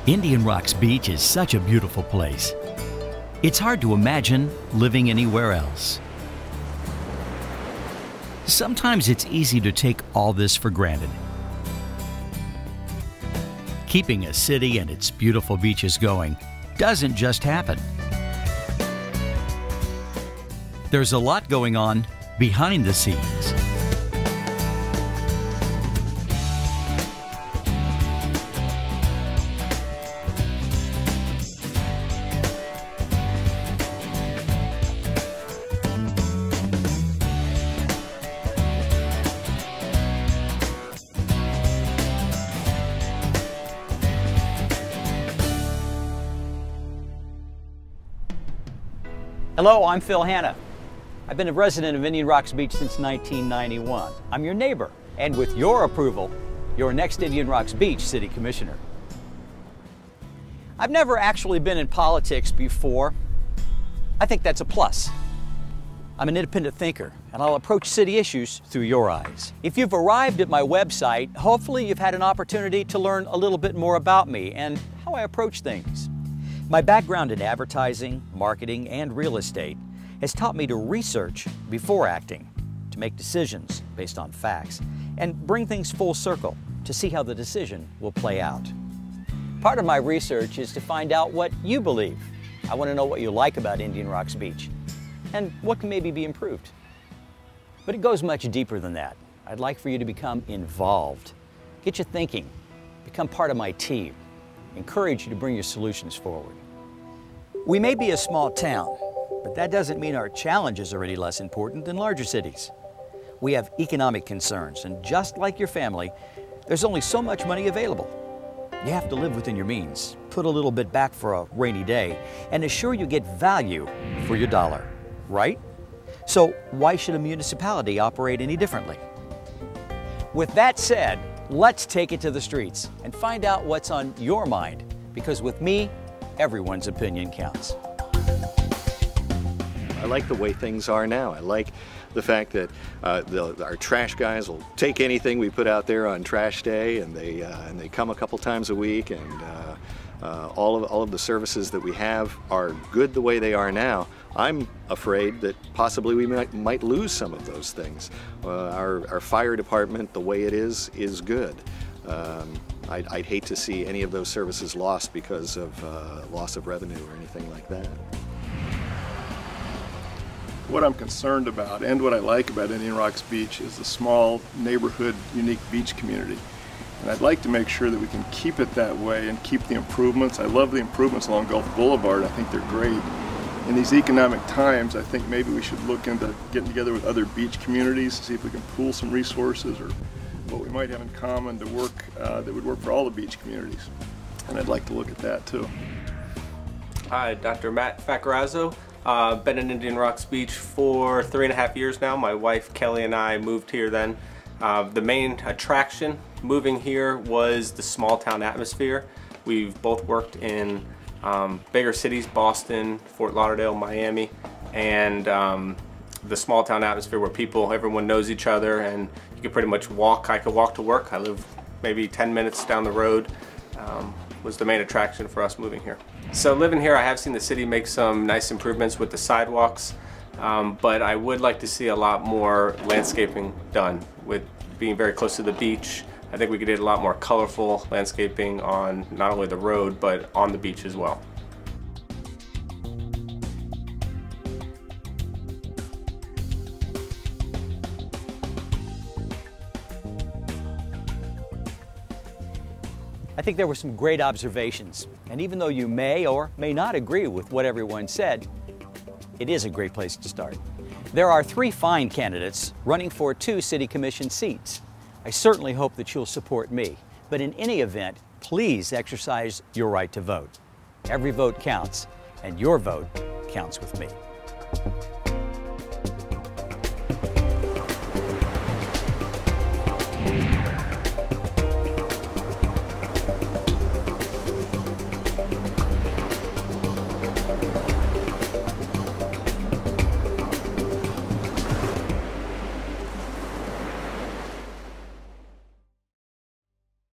Indian Rocks Beach is such a beautiful place. It's hard to imagine living anywhere else. Sometimes it's easy to take all this for granted. Keeping a city and its beautiful beaches going doesn't just happen. There's a lot going on behind the scenes. Hello, I'm Hanna. I've been a resident of Indian Rocks Beach since 1991. I'm your neighbor, and with your approval, your next Indian Rocks Beach City Commissioner. I've never actually been in politics before. I think that's a plus. I'm an independent thinker, and I'll approach city issues through your eyes. If you've arrived at my website, hopefully you've had an opportunity to learn a little bit more about me and how I approach things. My background in advertising, marketing, and real estate has taught me to research before acting, to make decisions based on facts, and bring things full circle to see how the decision will play out. Part of my research is to find out what you believe. I want to know what you like about Indian Rocks Beach and what can maybe be improved. But it goes much deeper than that. I'd like for you to become involved, get you thinking, become part of my team. Encourage you to bring your solutions forward. We may be a small town, but that doesn't mean our challenges are any less important than larger cities. We have economic concerns, and just like your family, there's only so much money available. You have to live within your means, put a little bit back for a rainy day, and assure you get value for your dollar, right? So why should a municipality operate any differently? With that said, let's take it to the streets and find out what's on your mind, because with me, everyone's opinion counts. I like the way things are now. I like the fact that our trash guys will take anything we put out there on trash day, and they come a couple times a week, and all of the services that we have are good the way they are now. I'm afraid that possibly we might lose some of those things. Our fire department, the way it is good. I'd hate to see any of those services lost because of loss of revenue or anything like that. What I'm concerned about and what I like about Indian Rocks Beach is the small neighborhood unique beach community. And I'd like to make sure that we can keep it that way and keep the improvements. I love the improvements along Gulf Boulevard. I think they're great. In these economic times, I think maybe we should look into getting together with other beach communities to see if we can pool some resources or what we might have in common to work that would work for all the beach communities. And I'd like to look at that too. Hi, Dr. Matt Faccarazzo. Been in Indian Rocks Beach for 3.5 years now. My wife Kelly and I moved here then. The main attraction moving here was the small town atmosphere. We've both worked in bigger cities, Boston, Fort Lauderdale, Miami, and the small town atmosphere where everyone knows each other, and you can pretty much walk. I could walk to work. I live maybe 10 minutes down the road. Was the main attraction for us moving here. So living here, I have seen the city make some nice improvements with the sidewalks, but I would like to see a lot more landscaping done. With being very close to the beach, I think we could get a lot more colorful landscaping on not only the road, but on the beach as well. I think there were some great observations, and even though you may or may not agree with what everyone said, it is a great place to start. There are 3 fine candidates running for 2 City Commission seats. I certainly hope that you'll support me, but in any event, please exercise your right to vote. Every vote counts, and your vote counts with me.